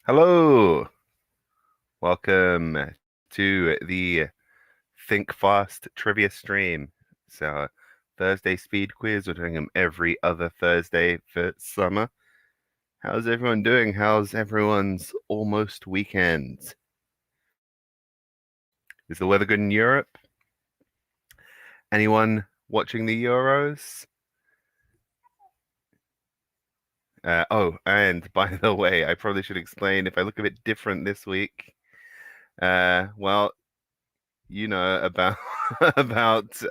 Hello, welcome to the Think Fast trivia stream. So, Thursday speed quiz. We're doing them every other Thursday for summer. How's everyone doing? How's everyone's almost weekend? Is the weather good in Europe? Anyone watching the Euros? Oh, and by the way, I probably should explain if I look a bit different this week. Well, you know about about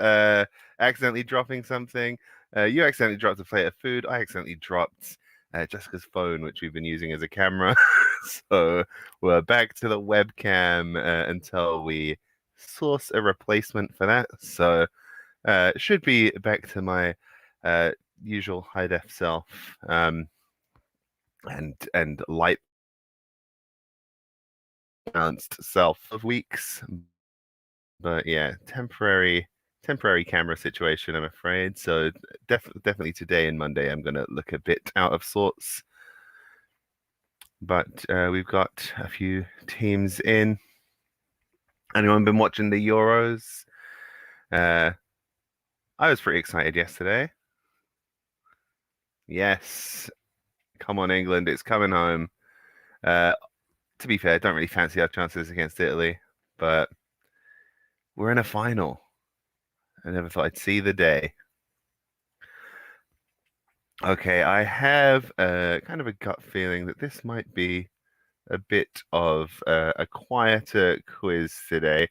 accidentally dropping something. You accidentally dropped a plate of food. I accidentally dropped Jessica's phone, which we've been using as a camera. So we're back to the webcam until we source a replacement for that. So should be back to my uh, usual high def self and light balanced self of weeks. But yeah, temporary camera situation, I'm afraid. So definitely today and Monday, I'm gonna look a bit out of sorts. But we've got a few teams in. Anyone been watching the Euros? Uh, I was pretty excited yesterday. Yes, come on, England, it's coming home. Uh, to be fair, I don't really fancy our chances against Italy, but we're in a final. I never thought I'd see the day. Okay, I have a kind of a gut feeling that this might be a bit of a quieter quiz today.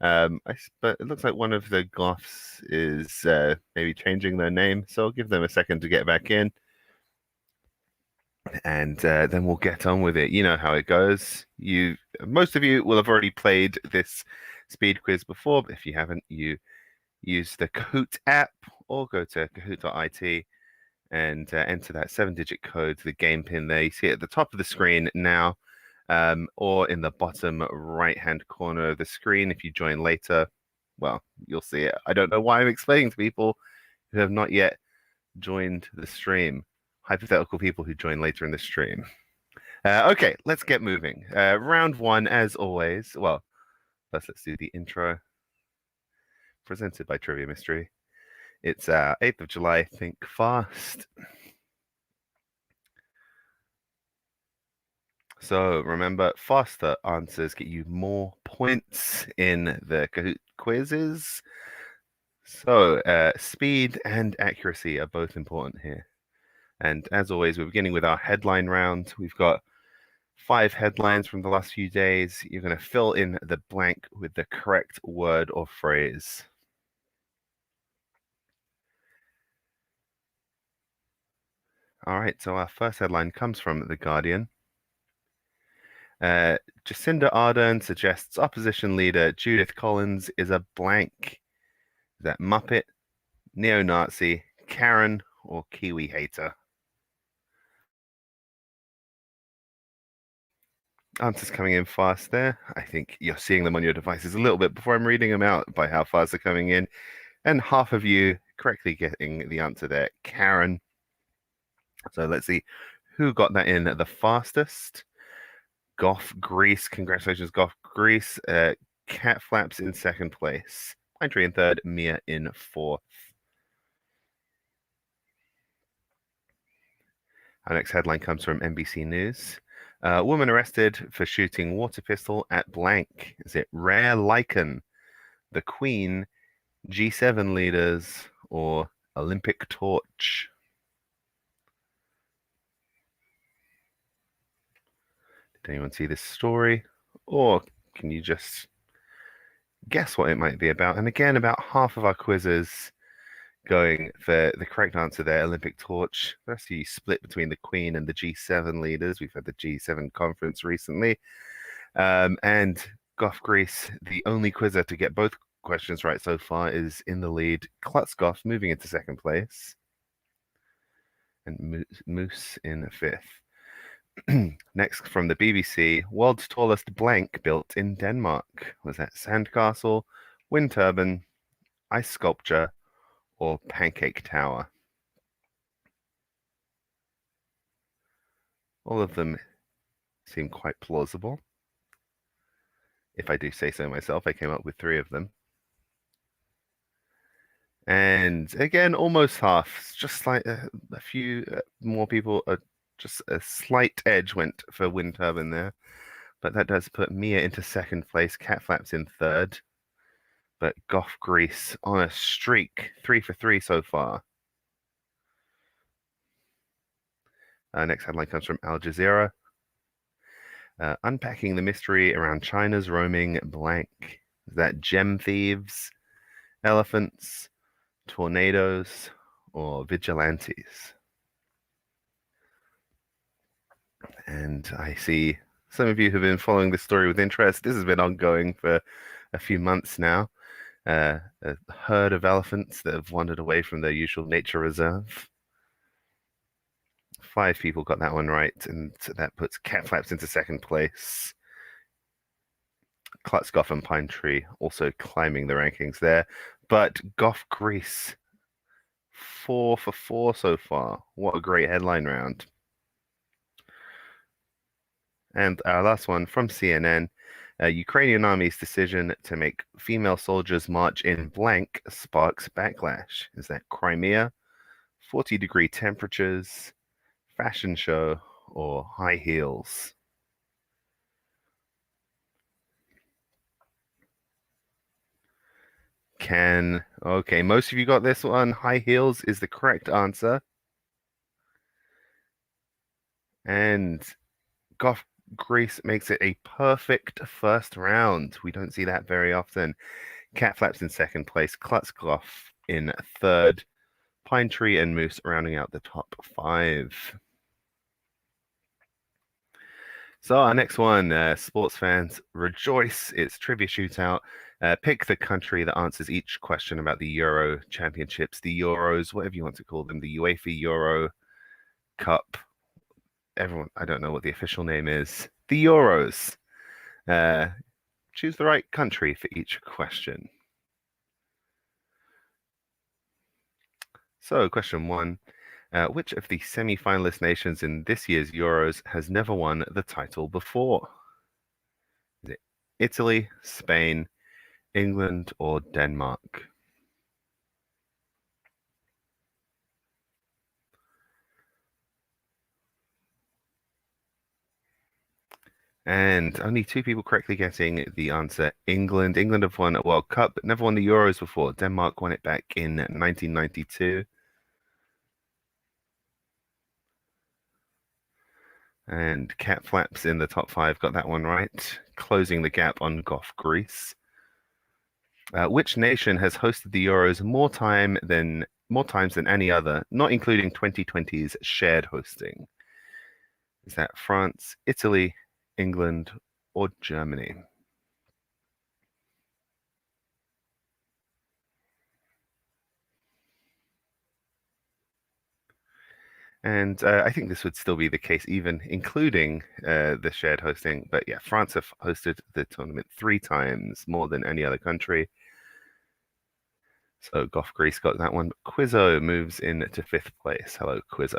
But it looks like one of the Goths is maybe changing their name, so I'll give them a second to get back in, and then we'll get on with it. You know how it goes. Most of you will have already played this speed quiz before, but if you haven't, you use the Kahoot app or go to Kahoot.it and enter that 7-digit code, the game pin there. You see it at the top of the screen now, or in the bottom right-hand corner of the screen. If you join later, well, you'll see it. I don't know why I'm explaining to people who have not yet joined the stream, hypothetical people who join later in the stream. Okay, let's get moving. Round one, as always. Well, first let's do the intro presented by Trivia Mystery. It's 8th of July, think fast. So remember, faster answers get you more points in the Kahoot quizzes. So speed and accuracy are both important here. And as always, we're beginning with our headline round. We've got 5 headlines from the last few days. You're going to fill in the blank with the correct word or phrase. All right, so our first headline comes from The Guardian. Jacinda Ardern suggests opposition leader Judith Collins is a blank. Is that Muppet, neo-Nazi, Karen, or Kiwi hater? Answers coming in fast there. I think you're seeing them on your devices a little bit before I'm reading them out by how fast they're coming in. And half of you correctly getting the answer there, Karen. So let's see who got that in the fastest. Goth Greece. Congratulations, Goth Greece. Cat Flaps in second place. Pine Tree in third. Mia in fourth. Our next headline comes from NBC News. Woman arrested for shooting water pistol at blank. Is it Rare Lichen, the Queen, G7 leaders, or Olympic torch? Did anyone see this story? Or can you just guess what it might be about? And again, about half of our quizzes going for the correct answer there, Olympic torch. The rest of you split between the Queen and the G7 leaders. We've had the G7 conference recently. And Goth Greece, the only quizzer to get both questions right so far, is in the lead. Klutzgoff moving into second place. And Moose in fifth. Next from the BBC, world's tallest blank built in Denmark. Was that sandcastle, wind turbine, ice sculpture, or pancake tower? All of them seem quite plausible. If I do say so myself, I came up with three of them. And again, almost half, just like a few more people, just a slight edge went for wind turbine there. But that does put Mia into second place, Cat Flaps in third. But Goth Grease on a streak, 3 for 3 so far. Next headline comes from Al Jazeera. Unpacking the mystery around China's roaming blank. Is that gem thieves, elephants, tornadoes, or vigilantes? And I see some of you have been following this story with interest. This has been ongoing for a few months now. A herd of elephants that have wandered away from their usual nature reserve. 5 people got that one right, and that puts Cat Flaps into second place. Klutzkoff and Pine Tree also climbing the rankings there. But Goth Grease, 4 for 4 so far. What a great headline round. And our last one from CNN. Ukrainian army's decision to make female soldiers march in blank sparks backlash. Is that Crimea, 40-degree temperatures, fashion show, or high heels? Okay, most of you got this one. High heels is the correct answer. And Goth Grease makes it a perfect first round. We don't see that very often. Cat Flaps in second place, Klutzkoff in third, Pine Tree and Moose rounding out the top 5. So our next one, sports fans, rejoice. It's Trivia Shootout. Pick the country that answers each question about the Euro Championships, the Euros, whatever you want to call them, the UEFA Euro Cup. Everyone, I don't know what the official name is. The Euros. Choose the right country for each question. So, question 1. Which of the semi-finalist nations in this year's Euros has never won the title before? Is it Italy, Spain, England, or Denmark? And only 2 people correctly getting the answer. England. England have won a World Cup, but never won the Euros before. Denmark won it back in 1992. And Cat Flaps in the top 5 got that one right, closing the gap on Goth Greece. Which nation has hosted the Euros more times than any other, not including 2020's shared hosting? Is that France, Italy, England, or Germany? And I think this would still be the case, even including the shared hosting. But yeah, France have hosted the tournament 3 times, more than any other country. So Goth Greece got that one. Quizzo moves into 5th place. Hello, Quizzo.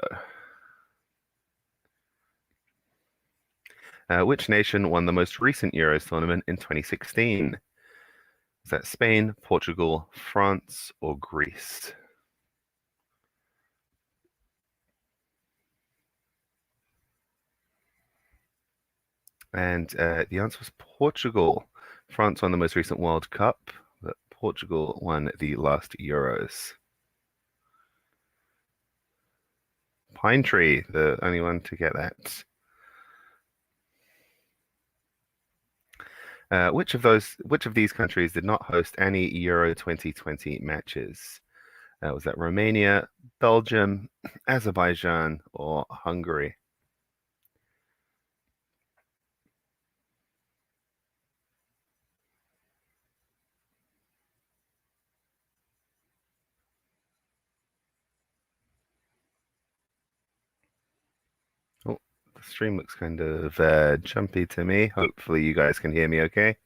Which nation won the most recent Euros tournament in 2016? Is that Spain, Portugal, France, or Greece? And the answer was Portugal. France won the most recent World Cup, but Portugal won the last Euros. Pine Tree, the only one to get that. Which of these countries did not host any Euro 2020 matches? Was that Romania, Belgium, Azerbaijan, or Hungary? Oh, the stream looks kind of jumpy to me. Hopefully you guys can hear me okay.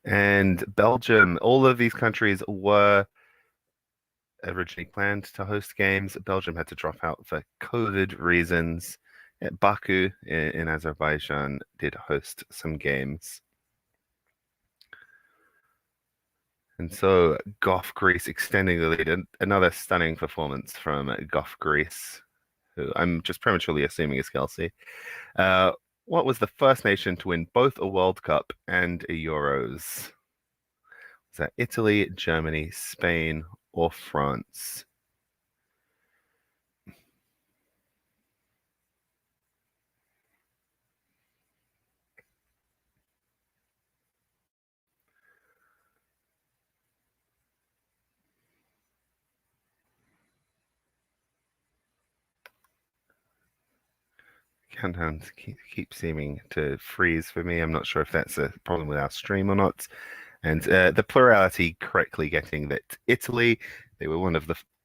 And Belgium, all of these countries were originally planned to host games. Belgium had to drop out for COVID reasons. Baku in Azerbaijan did host some games. And so Goth Greece extending the lead. Another stunning performance from Goth Greece, who I'm just prematurely assuming is Kelsey. What was the first nation to win both a World Cup and a Euros? Was that Italy, Germany, Spain, or France? Countdowns keep seeming to freeze for me. I'm not sure if that's a problem with our stream or not. And the plurality correctly getting that Italy, they were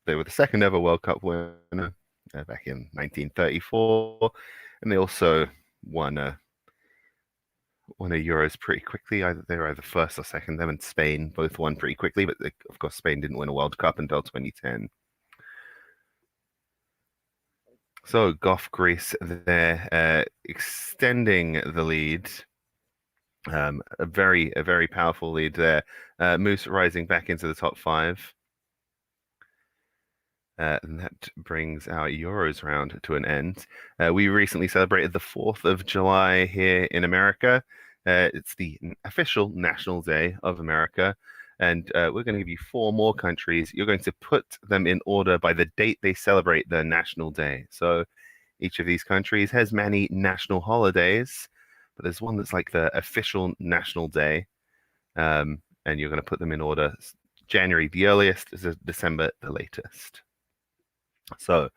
they were the second ever World Cup winner back in 1934, and they also won a Euros pretty quickly. They were either first or second. Them and Spain both won pretty quickly, but of course Spain didn't win a World Cup until 2010. So Goth Greece there, extending the lead. A very powerful lead there. Moose rising back into the top five. And that brings our Euros round to an end. We recently celebrated the 4th of July here in America. It's the official National Day of America. And we're going to give you 4 more countries. You're going to put them in order by the date they celebrate their National Day. So each of these countries has many national holidays, but there's one that's like the official National Day. And you're going to put them in order. January, the earliest, December, the latest. So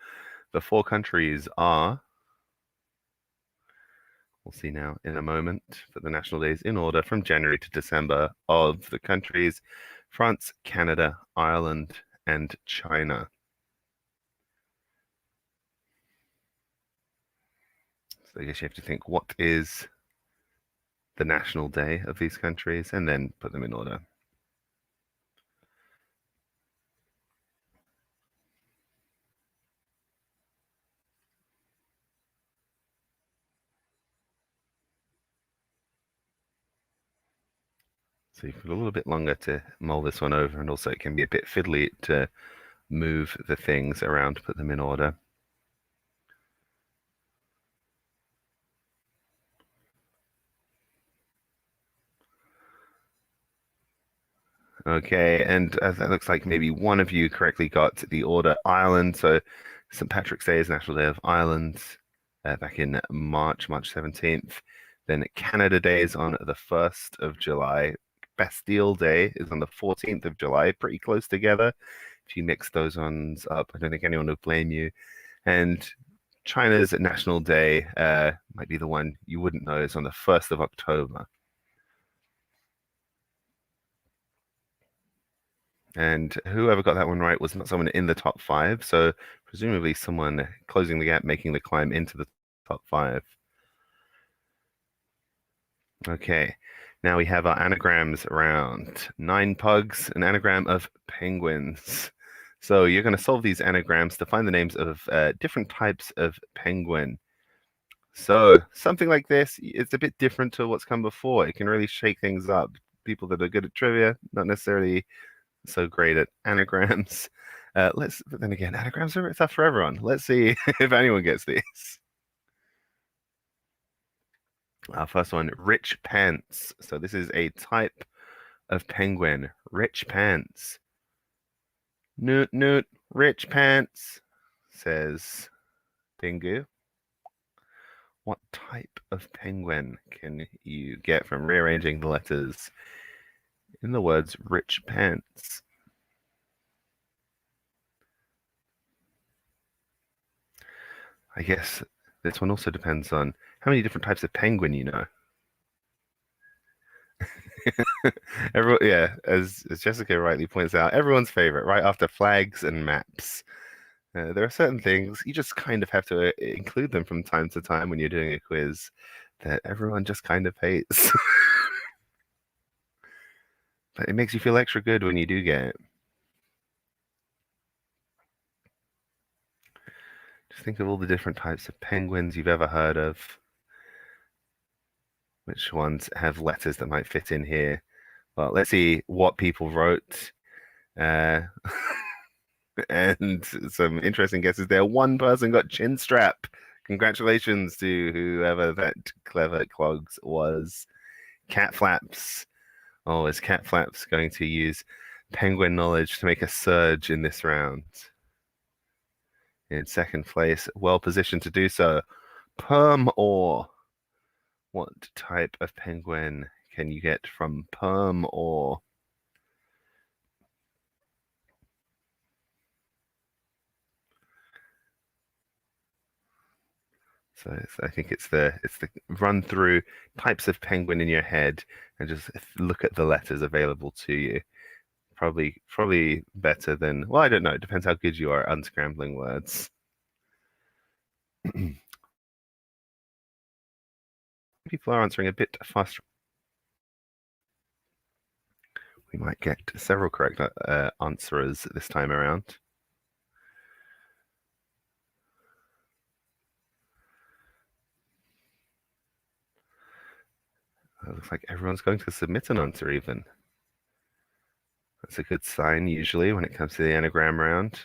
the 4 countries are, we'll see now in a moment, for the national days in order from January to December of the countries: France, Canada, Ireland, and China. So I guess you have to think, what is the national day of these countries, and then put them in order. So you've got a little bit longer to mull this one over, and also it can be a bit fiddly to move the things around to put them in order. Okay, and that looks like maybe one of you correctly got the order Ireland. So St. Patrick's Day is National Day of Ireland back in March 17th. Then Canada Day is on the 1st of July. Bastille Day is on the 14th of July, pretty close together. If you mix those ones up, I don't think anyone would blame you. And China's National Day might be the one you wouldn't know, is on the 1st of October. And whoever got that one right was not someone in the top 5, so presumably someone closing the gap, making the climb into the top 5. Okay, now we have our anagrams round. 9 pugs, an anagram of penguins. So you're going to solve these anagrams to find the names of different types of penguin. So something like this, it's a bit different to what's come before. It can really shake things up. People that are good at trivia, not necessarily so great at anagrams. But then again, anagrams are tough for everyone. Let's see if anyone gets these. Our first one, rich pants. So this is a type of penguin, rich pants. Noot, noot, rich pants, says Pingu. What type of penguin can you get from rearranging the letters in the words rich pants? I guess this one also depends on how many different types of penguin you know. Everyone, yeah, as Jessica rightly points out, everyone's favorite, right after flags and maps. There are certain things you just kind of have to include them from time to time when you're doing a quiz that everyone just kind of hates. But it makes you feel extra good when you do get it. Just think of all the different types of penguins you've ever heard of. Which ones have letters that might fit in here? Well, let's see what people wrote. Uh, and some interesting guesses there. One person got chin strap. Congratulations to whoever that clever clogs was. Cat flaps. Oh, is cat flaps going to use penguin knowledge to make a surge in this round? In second place, well positioned to do so. Perm ore. What type of penguin can you get from perm ore? So I think it's the run through types of penguin in your head and just look at the letters available to you. Probably better than, well, I don't know. It depends how good you are at unscrambling words. People are answering a bit faster. We might get several correct answerers this time around. It looks like everyone's going to submit an answer even. That's a good sign usually when it comes to the anagram round.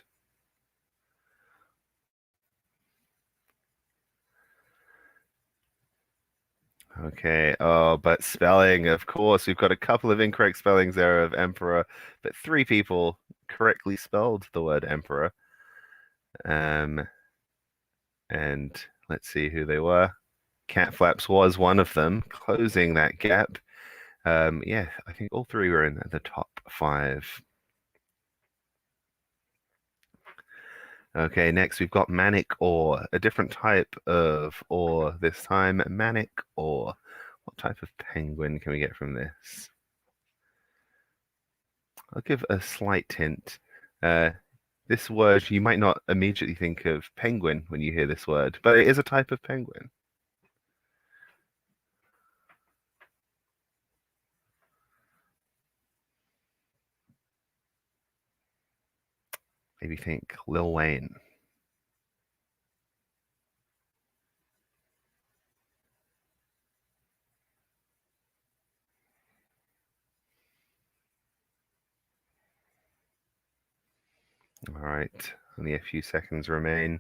Okay. Oh, but spelling, of course. We've got a couple of incorrect spellings there of emperor, but 3 people correctly spelled the word emperor. And let's see who they were. Cat flaps was one of them, closing that gap. Yeah, I think all 3 were in the top 5. Okay, next we've got manic ore, a different type of ore this time. Manic ore. What type of penguin can we get from this? I'll give a slight hint. This word, you might not immediately think of penguin when you hear this word, but it is a type of penguin. Maybe think Lil Wayne. All right, only a few seconds remain.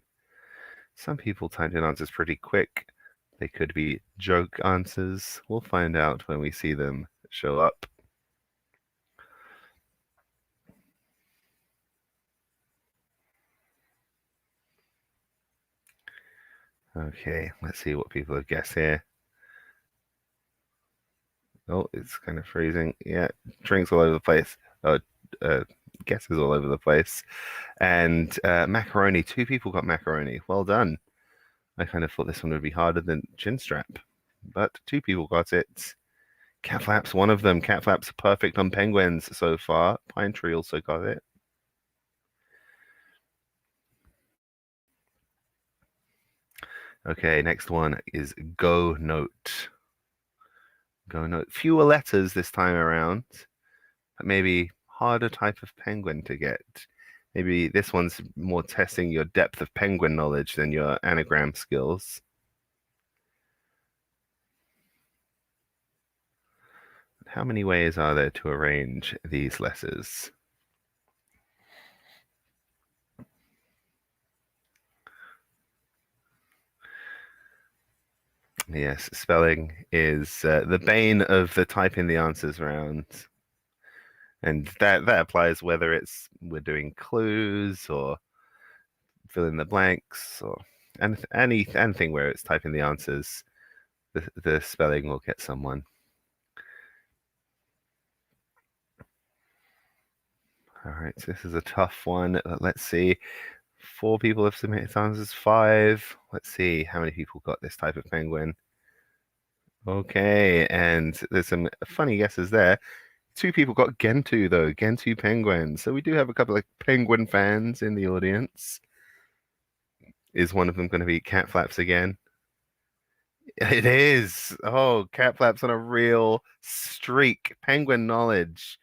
Some people typed in answers pretty quick. They could be joke answers. We'll find out when we see them show up. Okay, let's see what people have guessed here. Oh, it's kind of freezing. Yeah, drinks all over the place. Oh, guesses all over the place. And macaroni. 2 people got macaroni. Well done. I kind of thought this one would be harder than chin strap, but 2 people got it. Cat flaps, one of them. Cat flaps perfect on penguins so far. Pine tree also got it. Okay, next one is go note. Go note. Fewer letters this time around, but maybe harder type of penguin to get. Maybe this one's more testing your depth of penguin knowledge than your anagram skills. How many ways are there to arrange these letters? Yes, spelling is the bane of the typing the answers round. And that applies whether it's we're doing clues or fill in the blanks or anything where it's typing the answers, the spelling will get someone. All right, so this is a tough one. Let's see. 4 people have submitted answers. 5. Let's see how many people got this type of penguin. Okay, and there's some funny guesses there. 2 people got Gentoo though, Gentoo penguin. So we do have a couple of penguin fans in the audience. Is one of them going to be cat flaps again? It is. Oh, cat flaps on a real streak. Penguin knowledge.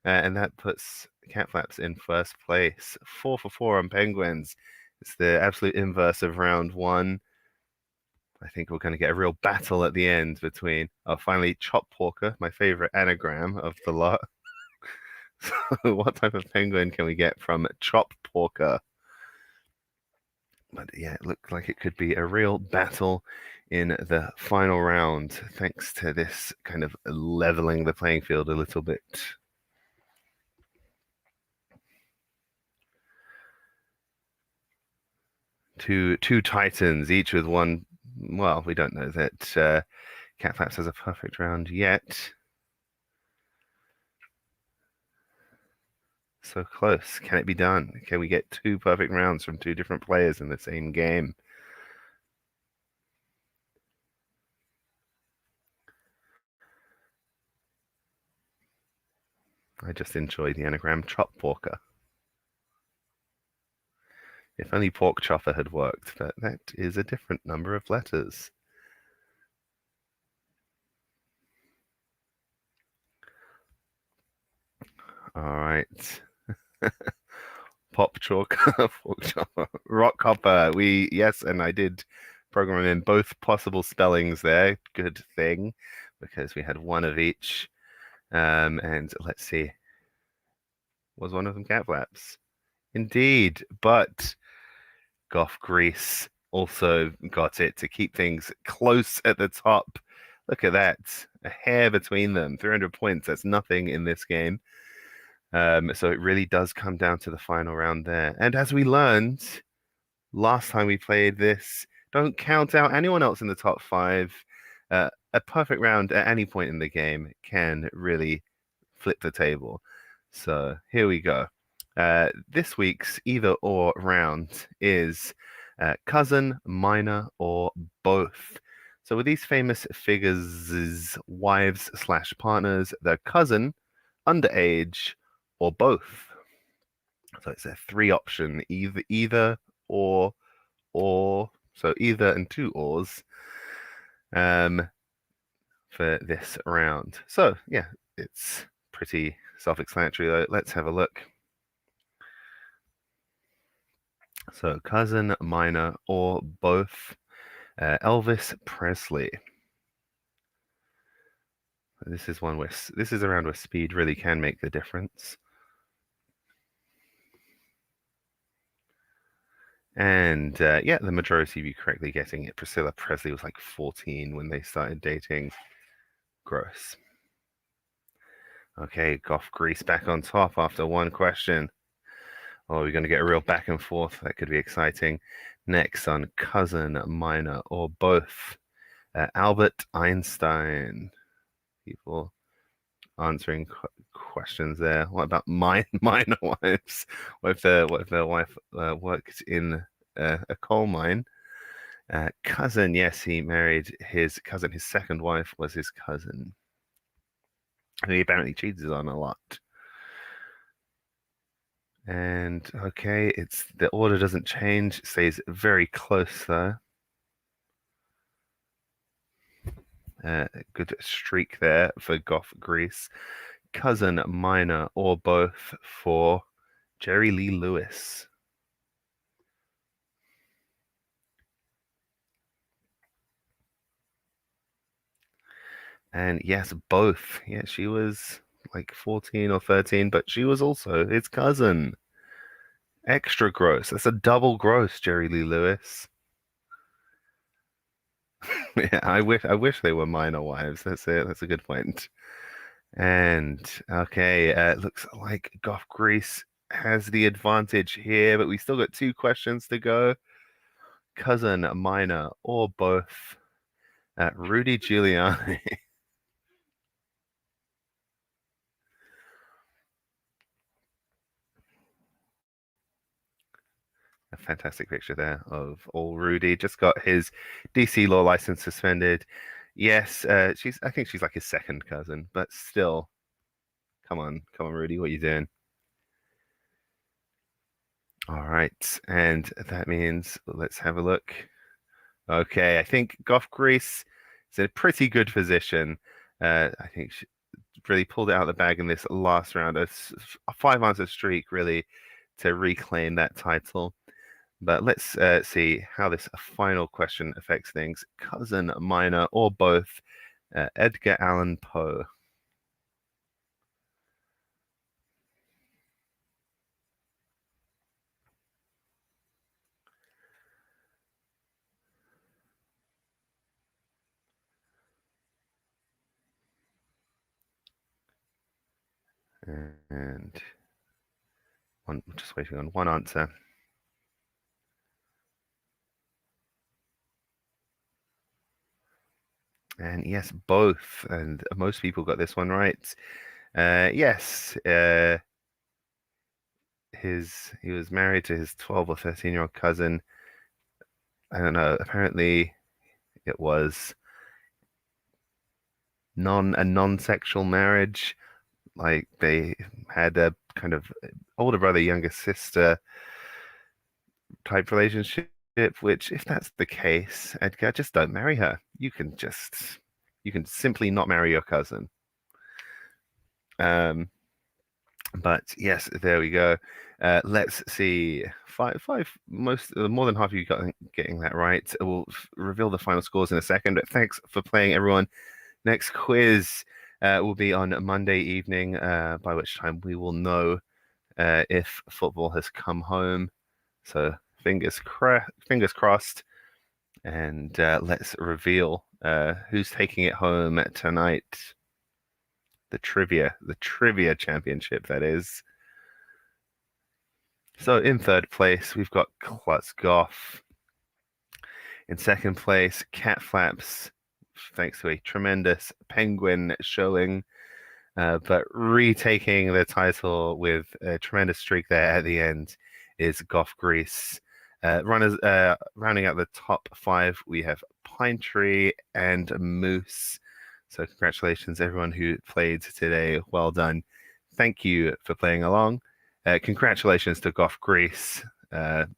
And that puts cat flaps in first place. 4 for 4 on penguins. It's the absolute inverse of round one. I think we're going to get a real battle at the end between, finally, Chop Porker, my favorite anagram of the lot. So what type of penguin can we get from Chop Porker? But yeah, it looked like it could be a real battle in the final round, thanks to this kind of leveling the playing field a little bit. Two titans, each with one. Well, we don't know that Cat Flaps has a perfect round yet. So close. Can it be done? Can we get two perfect rounds from two different players in the same game? I just enjoy the anagram Chop Porker. If only Pork Chopper had worked, but that is a different number of letters. All right. Pop Chalk, Pork Chopper, Rock Hopper. Yes, and I did program in both possible spellings there. Good thing, because we had one of each. And let's see. Was one of them Cat Flaps? Indeed, but Goth Grease also got it to keep things close at the top. Look at that. A hair between them. 300 points. That's nothing in this game. So it really does come down to the final round there. And as we learned last time we played this, don't count out anyone else in the top five. A perfect round at any point in the game can really flip the table. So here we go. This week's either or round is cousin, minor, or both. So with these famous figures' wives slash partners, the cousin, underage, or both. So it's a three option, either or. So either and two ors for this round. So yeah, it's pretty self-explanatory though. Let's have a look. So cousin, minor, or both. Elvis Presley. This is around where speed really can make the difference. And yeah, the majority of you correctly getting it. Priscilla Presley was like 14 when they started dating. Gross. Okay, Goth Grease back on top after one question. Oh, we're going to get a real back and forth. That could be exciting. Next on cousin, minor, or both. Albert Einstein. People answering questions there. What about minor wives? What if their wife worked in a coal mine? Cousin, yes, he married his cousin. His second wife was his cousin, who he apparently cheated on a lot. And okay, it's the order doesn't change. It stays very close though. Good streak there for Goth Grease. Cousin, minor, or both for Jerry Lee Lewis. And yes, both. Yeah, she was like 14 or 13, but she was also his cousin. Extra gross. That's a double gross, Jerry Lee Lewis. Yeah, I wish they were minor wives. That's it. That's a good point. And okay, it looks like Goth Grease has the advantage here, but we still got two questions to go. Cousin, minor, or both. Rudy Giuliani. A fantastic picture there of old Rudy. Just got his DC law license suspended. Yes, I think she's like his second cousin, but still, come on, Rudy, what are you doing? All right, and that means let's have a look. Okay, I think Goth Grease is in a pretty good position. I think she really pulled it out of the bag in this last round. A five answer streak, really, to reclaim that title. But let's see how this final question affects things. Cousin, minor, or both? Edgar Allan Poe. And just waiting on one answer. And yes, both. And most people got this one right. Yes, he was married to his 12 or 13-year-old cousin. I don't know. Apparently, it was non-sexual marriage. Like they had a kind of older brother, younger sister type relationship. Which, if that's the case, Edgar, just don't marry her. You can simply not marry your cousin. Um, but yes, there we go. Let's see. Five, more than half of you got getting that right. We'll reveal the final scores in a second. But thanks for playing, everyone. Next quiz will be on Monday evening, by which time we will know if football has come home. So fingers crossed, and let's reveal who's taking it home tonight. The trivia championship, that is. So in third place, we've got Klutz Goff. In second place, Cat Flaps, thanks to a tremendous penguin showing, but retaking the title with a tremendous streak there at the end is Goff Grease. Rounding out the top five, we have Pine Tree and Moose. So congratulations, everyone who played today. Well done. Thank you for playing along. Congratulations to Goff Grease.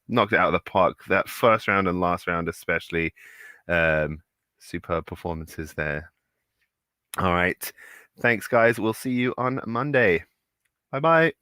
Knocked it out of the park. That first round and last round, especially, superb performances there. All right. Thanks, guys. We'll see you on Monday. Bye bye.